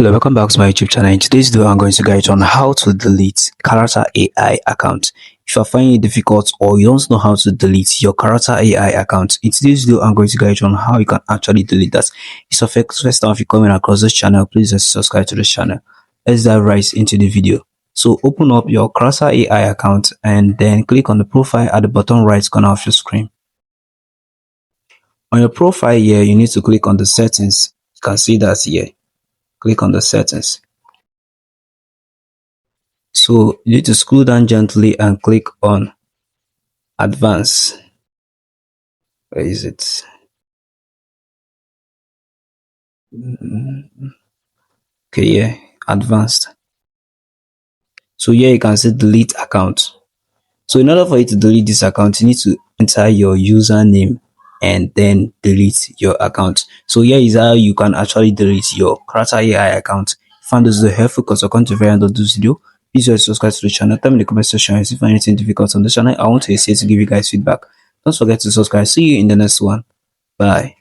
Hello, welcome back to my YouTube channel. In today's video, I'm going to guide you on how to delete character AI account. If you're finding it difficult or you don't know how to delete your character AI account, in today's video, I'm going to guide you on how you can actually delete that. It's your first time if you're coming across this channel, please just subscribe to this channel. Let's dive right into the video. So open up your character AI account and then click on the profile at the bottom right corner of your screen. On your profile here, you need to click on the settings. You can see that here. Click on the settings. So you need to scroll down gently and click on advanced. Where is it? Okay, yeah, advanced. So here you can see delete account. So in order for you to delete this account, you need to enter your username and then delete your account. So here is how you can actually delete your character AI account. If you found this video helpful, because I come to the very end of this video, please subscribe to the channel. Tell me in the comment section if you find anything difficult on the channel. I want to say to give you guys feedback. Don't forget to subscribe. See you in the next one. Bye.